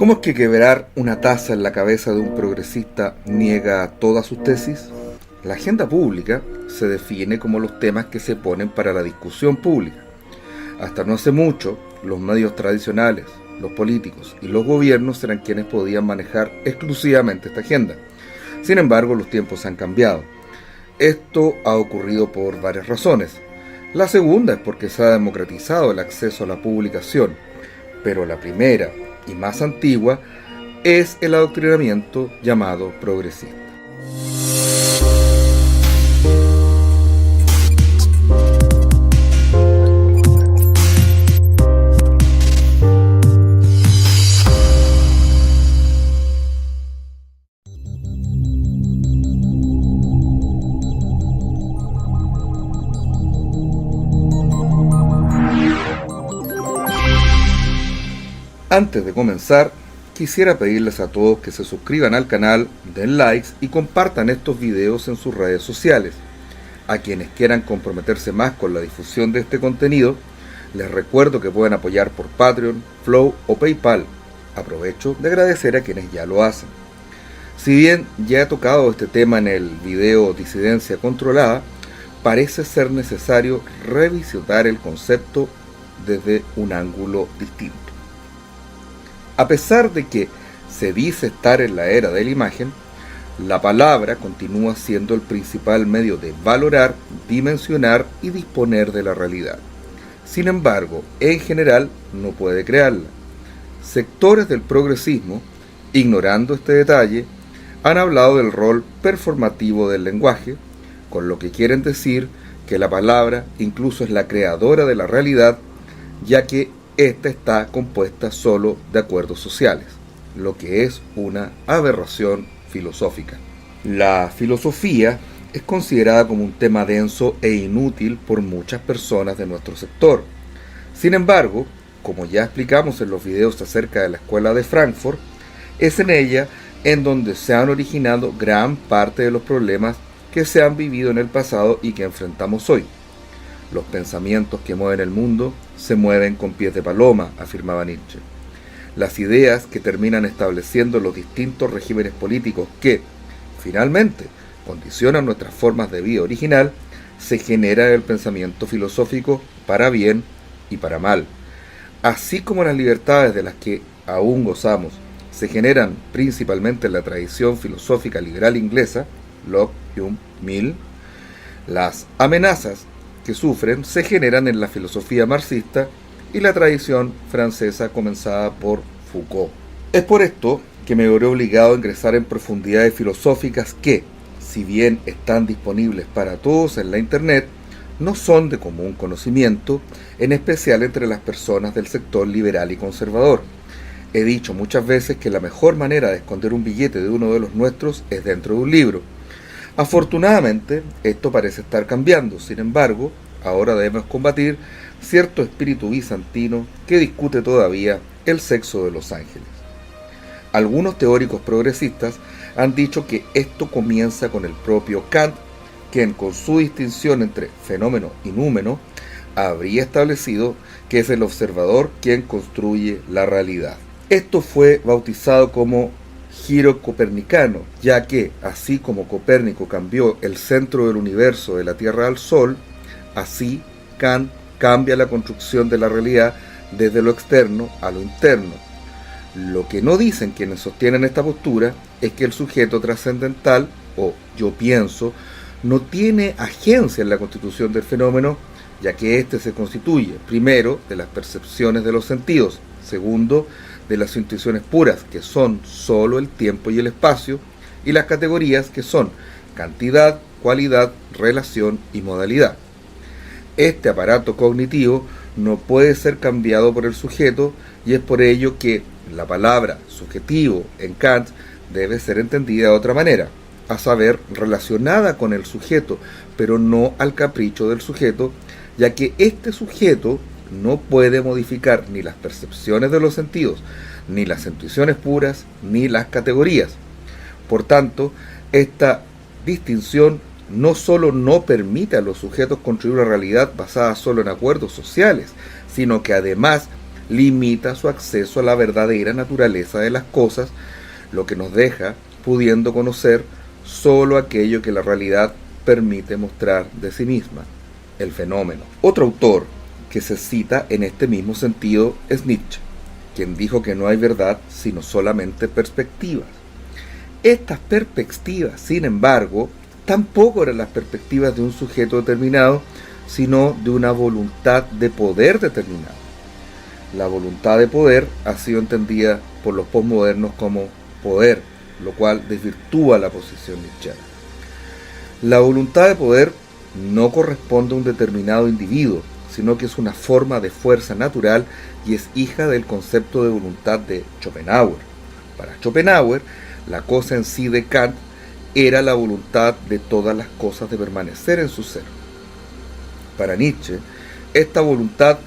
¿Cómo es que quebrar una taza en la cabeza de un progresista niega todas sus tesis? La agenda pública se define como los temas que se ponen para la discusión pública. Hasta no hace mucho, los medios tradicionales, los políticos y los gobiernos eran quienes podían manejar exclusivamente esta agenda. Sin embargo, los tiempos han cambiado. Esto ha ocurrido por varias razones. La segunda es porque se ha democratizado el acceso a la publicación, pero la primera y más antigua es el adoctrinamiento llamado progresista. Antes de comenzar, quisiera pedirles a todos que se suscriban al canal, den likes y compartan estos videos en sus redes sociales. A quienes quieran comprometerse más con la difusión de este contenido, les recuerdo que pueden apoyar por Patreon, Flow o PayPal. Aprovecho de agradecer a quienes ya lo hacen. Si bien ya he tocado este tema en el video Disidencia Controlada, parece ser necesario revisitar el concepto desde un ángulo distinto. A pesar de que se dice estar en la era de la imagen, la palabra continúa siendo el principal medio de valorar, dimensionar y disponer de la realidad. Sin embargo, en general no puede crearla. Sectores del progresismo, ignorando este detalle, han hablado del rol performativo del lenguaje, con lo que quieren decir que la palabra incluso es la creadora de la realidad, ya que esta está compuesta solo de acuerdos sociales, lo que es una aberración filosófica. La filosofía es considerada como un tema denso e inútil por muchas personas de nuestro sector. Sin embargo, como ya explicamos en los videos acerca de la Escuela de Frankfurt, es en ella en donde se han originado gran parte de los problemas que se han vivido en el pasado y que enfrentamos hoy. Los pensamientos que mueven el mundo se mueven con pies de paloma, afirmaba Nietzsche. Las ideas que terminan estableciendo los distintos regímenes políticos que, finalmente, condicionan nuestras formas de vida original, se genera en el pensamiento filosófico para bien y para mal. Así como las libertades de las que aún gozamos se generan principalmente en la tradición filosófica liberal inglesa, Locke, Hume, Mill, las amenazas que sufren se generan en la filosofía marxista y la tradición francesa comenzada por Foucault. Es por esto que me veré obligado a ingresar en profundidades filosóficas que, si bien están disponibles para todos en la internet, no son de común conocimiento, en especial entre las personas del sector liberal y conservador. He dicho muchas veces que la mejor manera de esconder un billete de uno de los nuestros es dentro de un libro. Afortunadamente, esto parece estar cambiando. Sin embargo, ahora debemos combatir cierto espíritu bizantino que discute todavía el sexo de los ángeles. Algunos teóricos progresistas han dicho que esto comienza con el propio Kant, quien con su distinción entre fenómeno y númeno, habría establecido que es el observador quien construye la realidad. Esto fue bautizado como giro copernicano, ya que, así como Copérnico cambió el centro del universo de la Tierra al Sol, así Kant cambia la construcción de la realidad desde lo externo a lo interno. Lo que no dicen quienes sostienen esta postura es que el sujeto trascendental, o yo pienso, no tiene agencia en la constitución del fenómeno, ya que éste se constituye, primero, de las percepciones de los sentidos, segundo, de las intuiciones puras, que son solo el tiempo y el espacio, y las categorías, que son cantidad, cualidad, relación y modalidad. Este aparato cognitivo no puede ser cambiado por el sujeto, y es por ello que la palabra subjetivo en Kant debe ser entendida de otra manera, a saber, relacionada con el sujeto, pero no al capricho del sujeto, ya que este sujeto no puede modificar ni las percepciones de los sentidos, ni las intuiciones puras, ni las categorías. Por tanto, esta distinción no solo no permite a los sujetos construir una realidad basada solo en acuerdos sociales, sino que además limita su acceso a la verdadera naturaleza de las cosas, lo que nos deja pudiendo conocer solo aquello que la realidad permite mostrar de sí misma, el fenómeno. Otro autor que se cita en este mismo sentido es Nietzsche, quien dijo que no hay verdad sino solamente perspectivas. Estas perspectivas, sin embargo, tampoco eran las perspectivas de un sujeto determinado, sino de una voluntad de poder determinado. La voluntad de poder ha sido entendida por los posmodernos como poder, lo cual desvirtúa la posición nietzscheana. La voluntad de poder no corresponde a un determinado individuo, sino que es una forma de fuerza natural y es hija del concepto de voluntad de Schopenhauer. Para Schopenhauer, la cosa en sí de Kant era la voluntad de todas las cosas de permanecer en su ser. Para Nietzsche, esta voluntad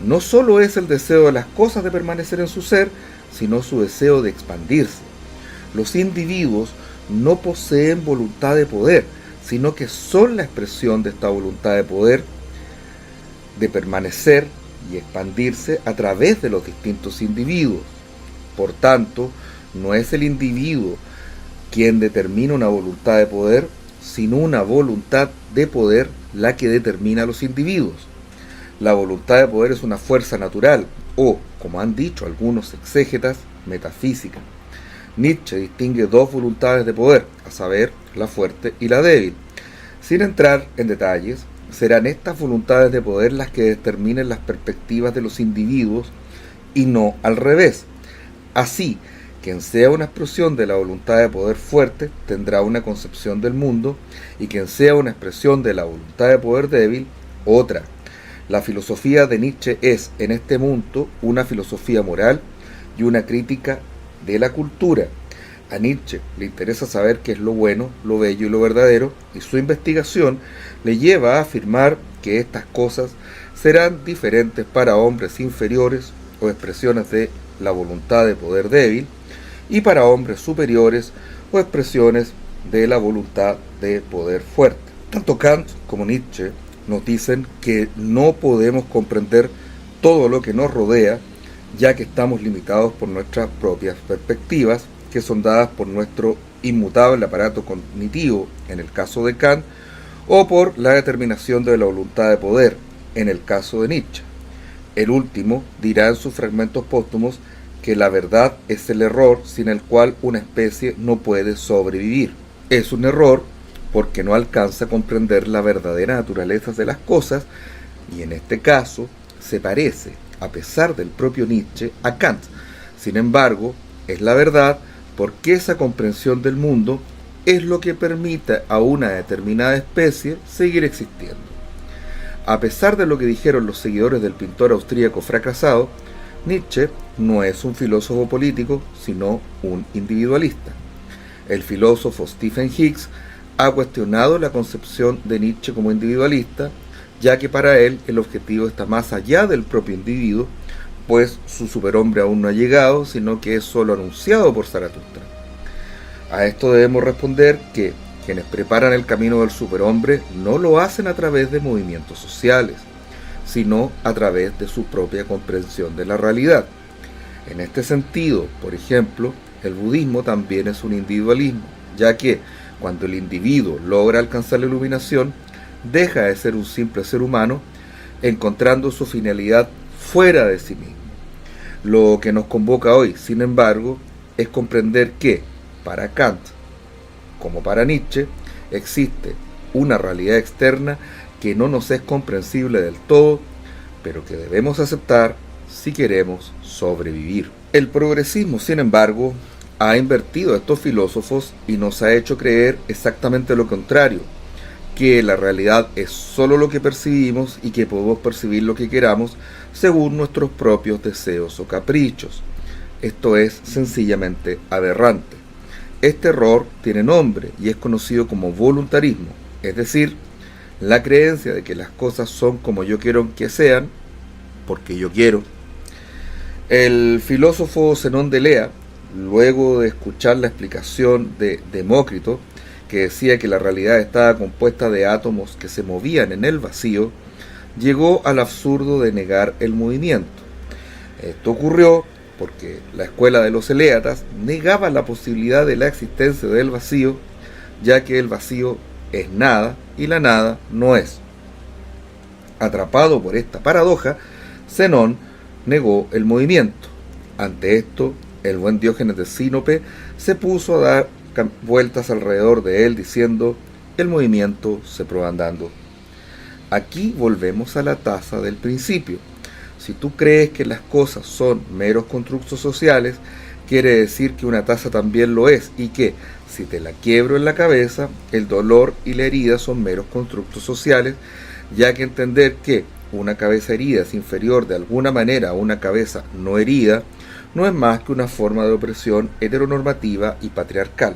no solo es el deseo de las cosas de permanecer en su ser, sino su deseo de expandirse. Los individuos no poseen voluntad de poder, sino que son la expresión de esta voluntad de poder, de permanecer y expandirse a través de los distintos individuos. Por tanto, no es el individuo quien determina una voluntad de poder, sino una voluntad de poder la que determina a los individuos. La voluntad de poder es una fuerza natural, o, como han dicho algunos exégetas, metafísica. Nietzsche distingue dos voluntades de poder, a saber, la fuerte y la débil. Sin entrar en detalles, serán estas voluntades de poder las que determinen las perspectivas de los individuos y no al revés. Así, quien sea una expresión de la voluntad de poder fuerte tendrá una concepción del mundo y quien sea una expresión de la voluntad de poder débil, otra. La filosofía de Nietzsche es, en este punto, una filosofía moral y una crítica de la cultura. A Nietzsche le interesa saber qué es lo bueno, lo bello y lo verdadero, y su investigación le lleva a afirmar que estas cosas serán diferentes para hombres inferiores o expresiones de la voluntad de poder débil, y para hombres superiores o expresiones de la voluntad de poder fuerte. Tanto Kant como Nietzsche nos dicen que no podemos comprender todo lo que nos rodea, ya que estamos limitados por nuestras propias perspectivas, que son dadas por nuestro inmutable aparato cognitivo, en el caso de Kant, o por la determinación de la voluntad de poder, en el caso de Nietzsche. El último dirá en sus fragmentos póstumos que la verdad es el error sin el cual una especie no puede sobrevivir. Es un error porque no alcanza a comprender la verdadera naturaleza de las cosas y en este caso se parece, a pesar del propio Nietzsche, a Kant. Sin embargo, es la verdad porque esa comprensión del mundo es lo que permite a una determinada especie seguir existiendo. A pesar de lo que dijeron los seguidores del pintor austríaco fracasado, Nietzsche no es un filósofo político, sino un individualista. El filósofo Stephen Hicks ha cuestionado la concepción de Nietzsche como individualista, ya que para él el objetivo está más allá del propio individuo, pues su superhombre aún no ha llegado, sino que es solo anunciado por Zaratustra. A esto debemos responder que quienes preparan el camino del superhombre no lo hacen a través de movimientos sociales, sino a través de su propia comprensión de la realidad. En este sentido, por ejemplo, el budismo también es un individualismo, ya que cuando el individuo logra alcanzar la iluminación, deja de ser un simple ser humano, encontrando su finalidad fuera de sí mismo. Lo que nos convoca hoy, sin embargo, es comprender que, para Kant, como para Nietzsche, existe una realidad externa que no nos es comprensible del todo, pero que debemos aceptar si queremos sobrevivir. El progresismo, sin embargo, ha invertido a estos filósofos y nos ha hecho creer exactamente lo contrario, que la realidad es solo lo que percibimos y que podemos percibir lo que queramos según nuestros propios deseos o caprichos. Esto es sencillamente aberrante. Este error tiene nombre y es conocido como voluntarismo, es decir, la creencia de que las cosas son como yo quiero que sean, porque yo quiero. El filósofo Zenón de Elea, luego de escuchar la explicación de Demócrito, que decía que la realidad estaba compuesta de átomos que se movían en el vacío, llegó al absurdo de negar el movimiento. Esto ocurrió porque la escuela de los eleatas negaba la posibilidad de la existencia del vacío, ya que el vacío es nada y la nada no es. Atrapado por esta paradoja, Zenón negó el movimiento. Ante esto, el buen Diógenes de Sinope se puso a dar vueltas alrededor de él diciendo: el movimiento se prueba andando. Aquí volvemos a la tasa del principio. Si tú crees que las cosas son meros constructos sociales, quiere decir que una taza también lo es, y que, si te la quiebro en la cabeza, el dolor y la herida son meros constructos sociales, ya que entender que una cabeza herida es inferior de alguna manera a una cabeza no herida, no es más que una forma de opresión heteronormativa y patriarcal.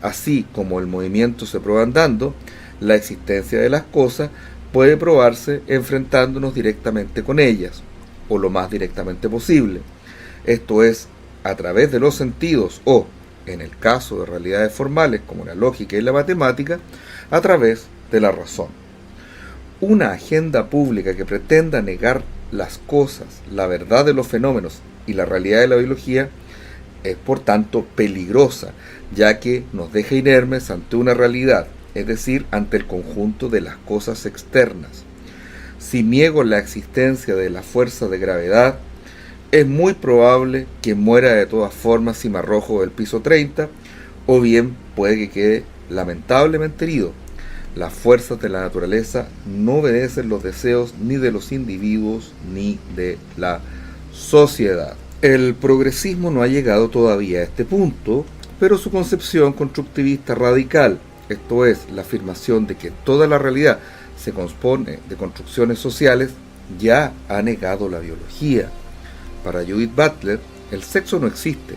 Así como el movimiento se prueba andando, la existencia de las cosas puede probarse enfrentándonos directamente con ellas, o lo más directamente posible. Esto es, a través de los sentidos o, en el caso de realidades formales como la lógica y la matemática, a través de la razón. Una agenda pública que pretenda negar las cosas, la verdad de los fenómenos y la realidad de la biología es por tanto peligrosa, ya que nos deja inermes ante una realidad, es decir, ante el conjunto de las cosas externas. Si niego la existencia de la fuerza de gravedad, es muy probable que muera de todas formas si me arrojo del piso 30, o bien puede que quede lamentablemente herido. Las fuerzas de la naturaleza no obedecen los deseos ni de los individuos ni de la sociedad. El progresismo no ha llegado todavía a este punto, pero su concepción constructivista radical, esto es, la afirmación de que toda la realidad se compone de construcciones sociales, ya ha negado la biología. Para Judith Butler, el sexo no existe,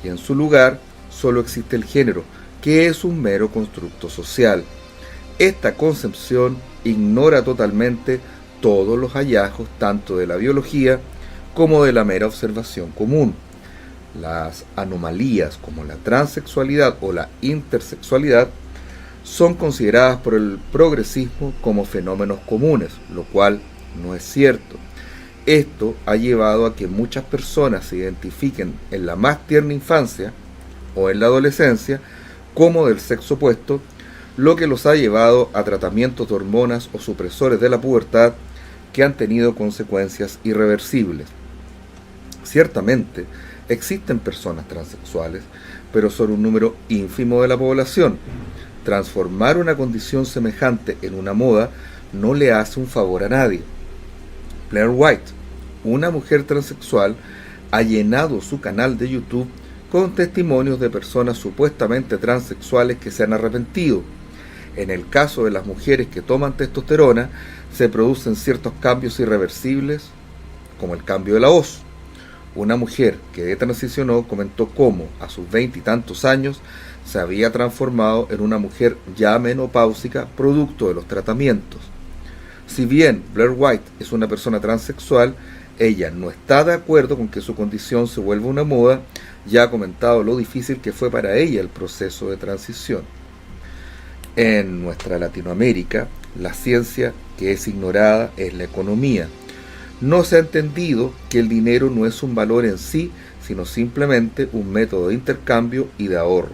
y en su lugar solo existe el género, que es un mero constructo social. Esta concepción ignora totalmente todos los hallazgos tanto de la biología como de la mera observación común. Las anomalías como la transexualidad o la intersexualidad son consideradas por el progresismo como fenómenos comunes, lo cual no es cierto. Esto ha llevado a que muchas personas se identifiquen en la más tierna infancia o en la adolescencia como del sexo opuesto, lo que los ha llevado a tratamientos de hormonas o supresores de la pubertad que han tenido consecuencias irreversibles. Ciertamente, existen personas transexuales, pero son un número ínfimo de la población. Transformar una condición semejante en una moda no le hace un favor a nadie. Blair White, una mujer transexual, ha llenado su canal de YouTube con testimonios de personas supuestamente transexuales que se han arrepentido. En el caso de las mujeres que toman testosterona, se producen ciertos cambios irreversibles, como el cambio de la voz. Una mujer que detransicionó comentó cómo, a sus 20 y tantos años, se había transformado en una mujer ya menopáusica producto de los tratamientos. Si bien Blair White es una persona transexual, ella no está de acuerdo con que su condición se vuelva una moda, ya ha comentado lo difícil que fue para ella el proceso de transición. En nuestra Latinoamérica, la ciencia que es ignorada es la economía. No se ha entendido que el dinero no es un valor en sí, sino simplemente un método de intercambio y de ahorro.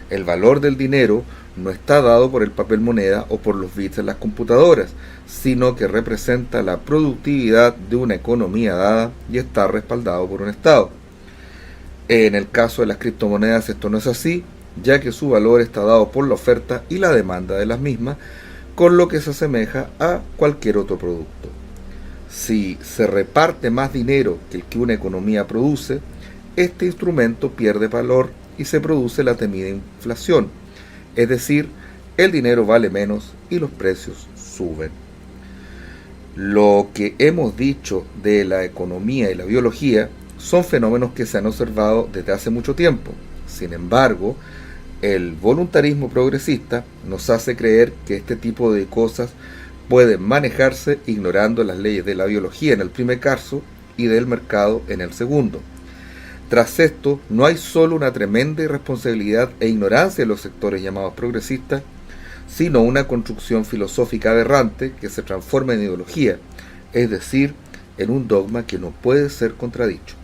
El valor del dinero no está dado por el papel moneda o por los bits en las computadoras, sino que representa la productividad de una economía dada y está respaldado por un Estado. En el caso de las criptomonedas esto no es así, ya que su valor está dado por la oferta y la demanda de las mismas, con lo que se asemeja a cualquier otro producto. Si se reparte más dinero que el que una economía produce, este instrumento pierde valor y se produce la temida inflación, es decir, el dinero vale menos y los precios suben. Lo que hemos dicho de la economía y la biología son fenómenos que se han observado desde hace mucho tiempo. Sin embargo, el voluntarismo progresista nos hace creer que este tipo de cosas pueden manejarse ignorando las leyes de la biología en el primer caso y del mercado en el segundo. Tras esto, no hay solo una tremenda irresponsabilidad e ignorancia de los sectores llamados progresistas, sino una construcción filosófica aberrante que se transforma en ideología, es decir, en un dogma que no puede ser contradicho.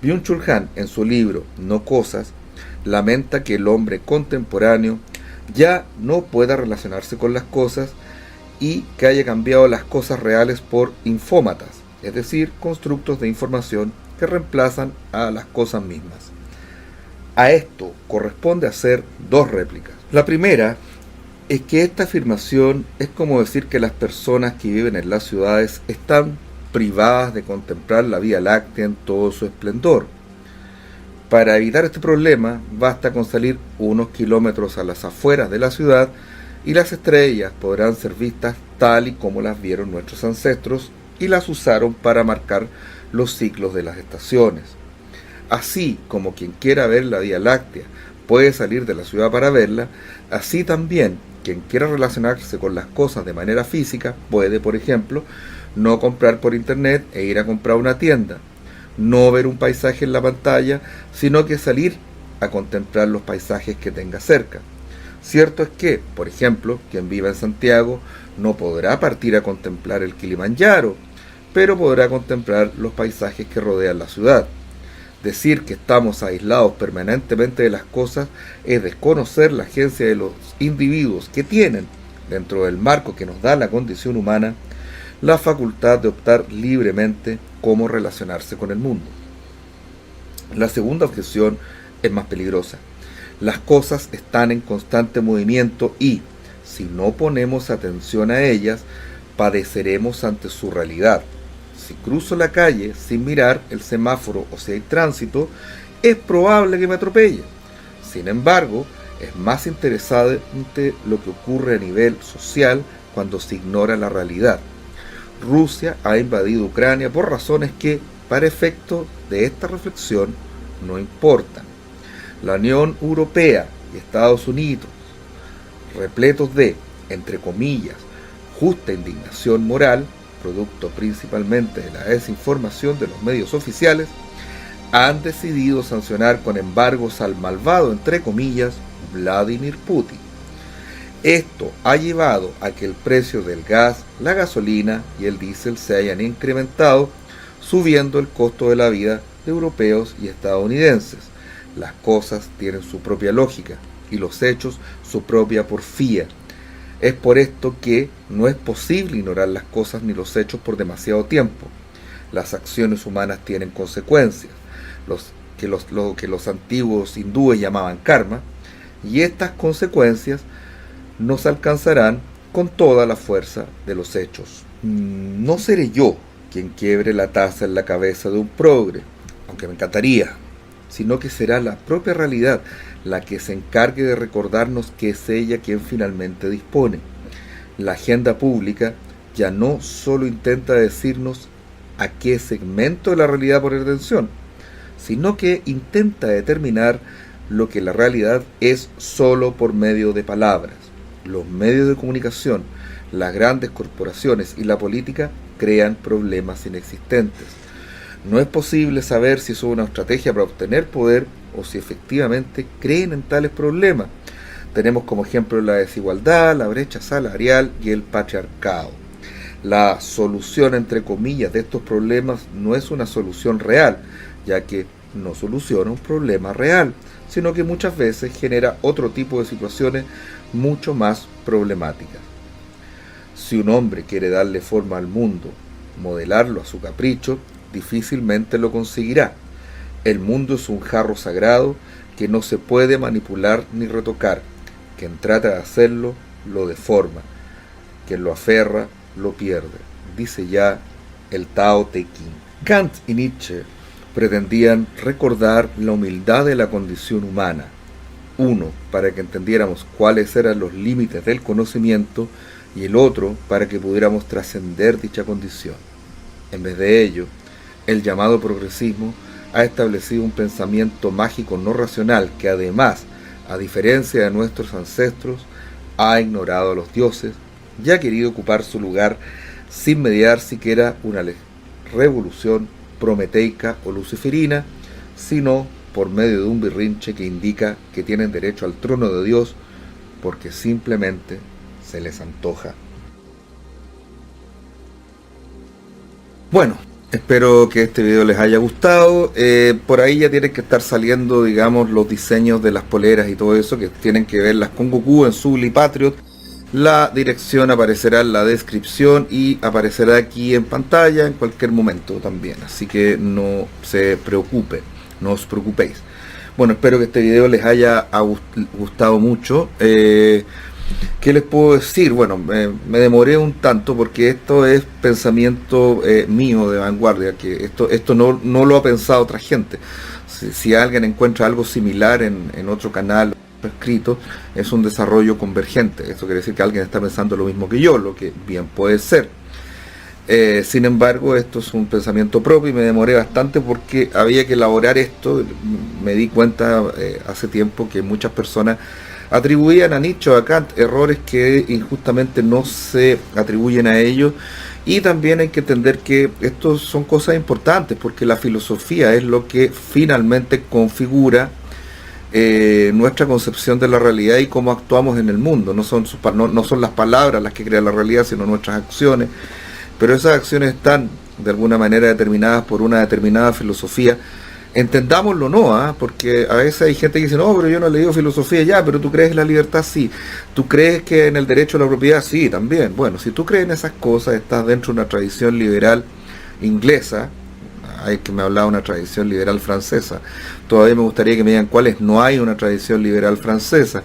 Byung-Chul Han, en su libro No Cosas, lamenta que el hombre contemporáneo ya no pueda relacionarse con las cosas y que haya cambiado las cosas reales por infómatas, es decir, constructos de información que reemplazan a las cosas mismas. A esto corresponde hacer dos réplicas. La primera es que esta afirmación es como decir que las personas que viven en las ciudades están privadas de contemplar la Vía Láctea en todo su esplendor. Para evitar este problema, basta con salir unos kilómetros a las afueras de la ciudad y las estrellas podrán ser vistas tal y como las vieron nuestros ancestros y las usaron para marcar los ciclos de las estaciones. Así como quien quiera ver la Vía Láctea puede salir de la ciudad para verla, así también quien quiera relacionarse con las cosas de manera física puede, por ejemplo, no comprar por internet e ir a comprar una tienda, no ver un paisaje en la pantalla, sino que salir a contemplar los paisajes que tenga cerca. Cierto es que, por ejemplo, quien viva en Santiago no podrá partir a contemplar el Kilimanjaro, pero podrá contemplar los paisajes que rodean la ciudad. Decir que estamos aislados permanentemente de las cosas es desconocer la agencia de los individuos que tienen, dentro del marco que nos da la condición humana, la facultad de optar libremente cómo relacionarse con el mundo. La segunda objeción es más peligrosa. Las cosas están en constante movimiento y, si no ponemos atención a ellas, padeceremos ante su realidad. Si cruzo la calle sin mirar el semáforo o si hay tránsito, es probable que me atropelle. Sin embargo, es más interesante lo que ocurre a nivel social cuando se ignora la realidad. Rusia ha invadido Ucrania por razones que, para efectos de esta reflexión, no importan. La Unión Europea y Estados Unidos, repletos de, entre comillas, justa indignación moral, producto principalmente de la desinformación de los medios oficiales, han decidido sancionar con embargos al malvado, entre comillas, Vladimir Putin. Esto ha llevado a que el precio del gas, la gasolina y el diésel se hayan incrementado, subiendo el costo de la vida de europeos y estadounidenses. Las cosas tienen su propia lógica y los hechos su propia porfía. Es por esto que no es posible ignorar las cosas ni los hechos por demasiado tiempo. Las acciones humanas tienen consecuencias, lo que los antiguos hindúes llamaban karma, y estas consecuencias nos alcanzarán con toda la fuerza de los hechos. No seré yo quien quiebre la taza en la cabeza de un progre, aunque me encantaría, sino que será la propia realidad la que se encargue de recordarnos que es ella quien finalmente dispone. La agenda pública ya no solo intenta decirnos a qué segmento de la realidad poner atención, sino que intenta determinar lo que la realidad es solo por medio de palabras. Los medios de comunicación, las grandes corporaciones y la política crean problemas inexistentes. No es posible saber si es una estrategia para obtener poder o si efectivamente creen en tales problemas. Tenemos como ejemplo la desigualdad, la brecha salarial y el patriarcado. La solución, entre comillas, de estos problemas no es una solución real, ya que no soluciona un problema real, sino que muchas veces genera otro tipo de situaciones mucho más problemáticas. Si un hombre quiere darle forma al mundo, modelarlo a su capricho, difícilmente lo conseguirá. El mundo es un jarro sagrado que no se puede manipular ni retocar. Quien trata de hacerlo, lo deforma. Quien lo aferra, lo pierde. Dice ya el Tao Te Ching. Kant y Nietzsche pretendían recordar la humildad de la condición humana. Uno, para que entendiéramos cuáles eran los límites del conocimiento, y el otro, para que pudiéramos trascender dicha condición. En vez de ello, el llamado progresismo ha establecido un pensamiento mágico no racional que además, a diferencia de nuestros ancestros, ha ignorado a los dioses y ha querido ocupar su lugar sin mediar siquiera una revolución prometeica o luciferina, sino por medio de un berrinche que indica que tienen derecho al trono de Dios porque simplemente se les antoja. Bueno, Espero que este video les haya gustado. Por ahí ya tienen que estar saliendo, digamos, los diseños de las poleras y todo eso, que tienen que verlas con Goku en Zully Patriot. La dirección aparecerá en la descripción y aparecerá aquí en pantalla en cualquier momento también. Así que no se preocupen, no os preocupéis. Bueno, espero que este video les haya gustado mucho. ¿Qué les puedo decir? Bueno, me demoré un tanto porque esto es pensamiento mío de vanguardia, que esto no lo ha pensado otra gente. Si alguien encuentra algo similar en otro canal escrito, es un desarrollo convergente. Esto quiere decir que alguien está pensando lo mismo que yo, lo que bien puede ser. Sin embargo, esto es un pensamiento propio y me demoré bastante porque había que elaborar esto. Me di cuenta hace tiempo que muchas personas atribuían a Nietzsche, a Kant, errores que injustamente no se atribuyen a ellos. Y también hay que entender que estos son cosas importantes porque la filosofía es lo que finalmente configura nuestra concepción de la realidad y cómo actuamos en el mundo. No son las palabras las que crean la realidad, sino nuestras acciones. Pero esas acciones están de alguna manera determinadas por una determinada filosofía. Entendámoslo o no, porque a veces hay gente que dice, no, pero yo no he leído filosofía. Ya, pero tú crees en la libertad, sí. Tú crees que en el derecho a la propiedad, sí, también. Bueno, si tú crees en esas cosas, estás dentro de una tradición liberal inglesa. Hay que me hablaba de una tradición liberal francesa. Todavía me gustaría que me digan cuáles no hay una tradición liberal francesa.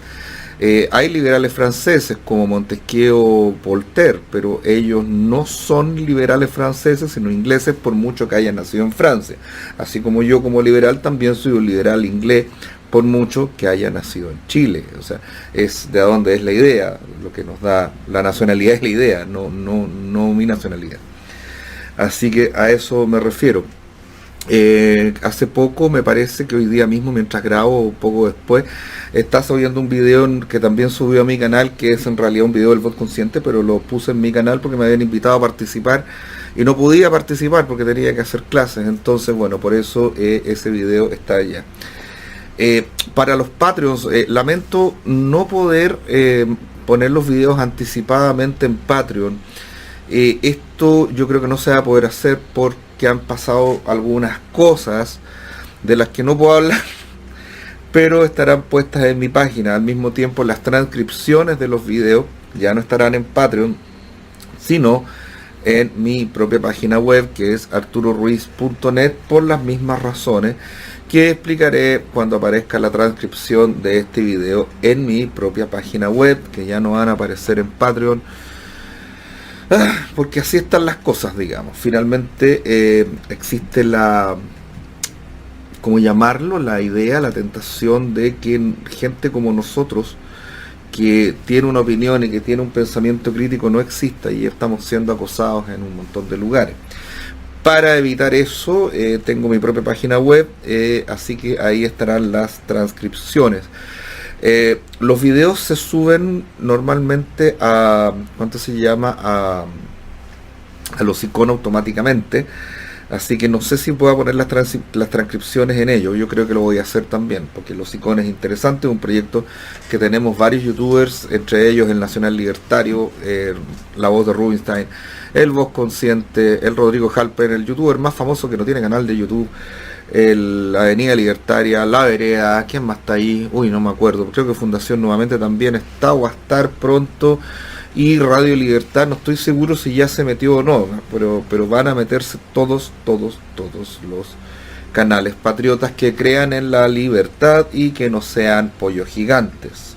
Hay liberales franceses como Montesquieu o Voltaire, pero ellos no son liberales franceses, sino ingleses, por mucho que hayan nacido en Francia. Así como yo como liberal también soy un liberal inglés, por mucho que haya nacido en Chile. O sea, es de dónde es la idea, lo que nos da la nacionalidad es la idea, no mi nacionalidad. Así que a eso me refiero. Hace poco, me parece que hoy día mismo, mientras grabo, o poco después, está subiendo un video que también subió a mi canal, que es en realidad un video del voto consciente, pero lo puse en mi canal porque me habían invitado a participar y no podía participar porque tenía que hacer clases. Entonces, bueno, por eso ese video está allá. Para los Patreons, lamento no poder poner los videos anticipadamente en Patreon. Esto yo creo que no se va a poder hacer porque han pasado algunas cosas de las que no puedo hablar, pero estarán puestas en mi página. Al mismo tiempo, las transcripciones de los videos ya no estarán en Patreon, sino en mi propia página web, que es arturoruiz.net, por las mismas razones que explicaré cuando aparezca la transcripción de este video en mi propia página web, que ya no van a aparecer en Patreon. Porque así están las cosas, digamos. Finalmente existe la, ¿cómo llamarlo? La idea, la tentación de que gente como nosotros, que tiene una opinión y que tiene un pensamiento crítico, no exista, y estamos siendo acosados en un montón de lugares. Para evitar eso, tengo mi propia página web, así que ahí estarán las transcripciones. Los videos se suben normalmente a, ¿cuánto se llama? A los iconos automáticamente, así que no sé si puedo poner las transcripciones en ello. Yo creo que lo voy a hacer también, porque los iconos es interesante, un proyecto que tenemos varios youtubers, entre ellos el Nacional Libertario, La Voz de Rubinstein, el Voz Consciente, el Rodrigo Halper, el youtuber más famoso que no tiene canal de YouTube, la Avenida Libertaria, La Vereda, ¿quién más está ahí? Uy, no me acuerdo, creo que Fundación nuevamente también está o va a estar pronto, y Radio Libertad, no estoy seguro si ya se metió o no, pero van a meterse todos los canales patriotas que crean en la libertad y que no sean pollos gigantes.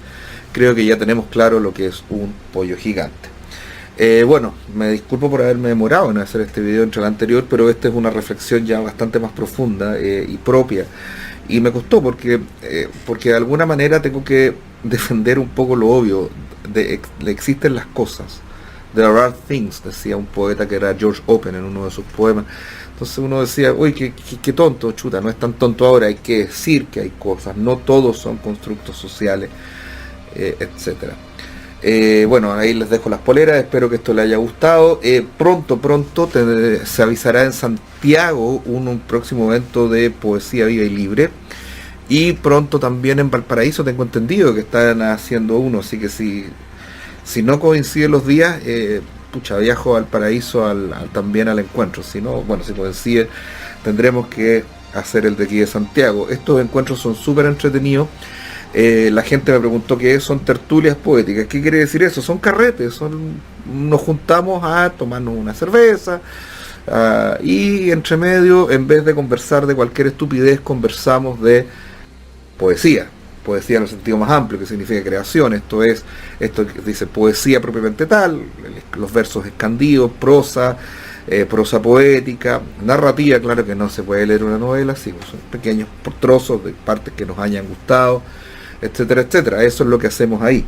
Creo que ya tenemos claro lo que es un pollo gigante. Bueno, me disculpo por haberme demorado en hacer este video entre el anterior, pero esta es una reflexión ya bastante más profunda y propia, y me costó porque de alguna manera tengo que defender un poco lo obvio. Existen las cosas, there are things, decía un poeta que era George Open en uno de sus poemas. Entonces uno decía, uy, qué tonto, chuta, no es tan tonto ahora, hay que decir que hay cosas, no todos son constructos sociales, etcétera. Bueno, ahí les dejo las poleras, espero que esto les haya gustado. Pronto se avisará en Santiago un próximo evento de poesía viva y libre, y pronto también en Valparaíso tengo entendido que están haciendo uno, así que si no coinciden los días, pucha, viajo al paraíso también al encuentro. Si no, bueno, si coincide, tendremos que hacer el de aquí de Santiago. Estos encuentros son súper entretenidos. La gente me preguntó qué son tertulias poéticas. ¿Qué quiere decir eso? Son carretes, nos juntamos a tomarnos una cerveza, y entre medio, en vez de conversar de cualquier estupidez, conversamos de poesía. Poesía en el sentido más amplio, que significa creación. Esto dice poesía propiamente tal, los versos escandidos, prosa, prosa poética, narrativa. Claro que no se puede leer una novela, sí, son pequeños trozos de partes que nos hayan gustado, etcétera, etcétera. Eso es lo que hacemos ahí.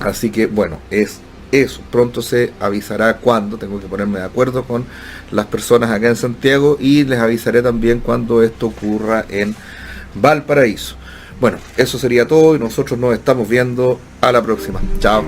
Así que bueno, es eso. Pronto se avisará cuándo. Tengo que ponerme de acuerdo con las personas acá en Santiago, y les avisaré también cuando esto ocurra en Valparaíso. Bueno, eso sería todo, y nosotros nos estamos viendo a la próxima. Chao.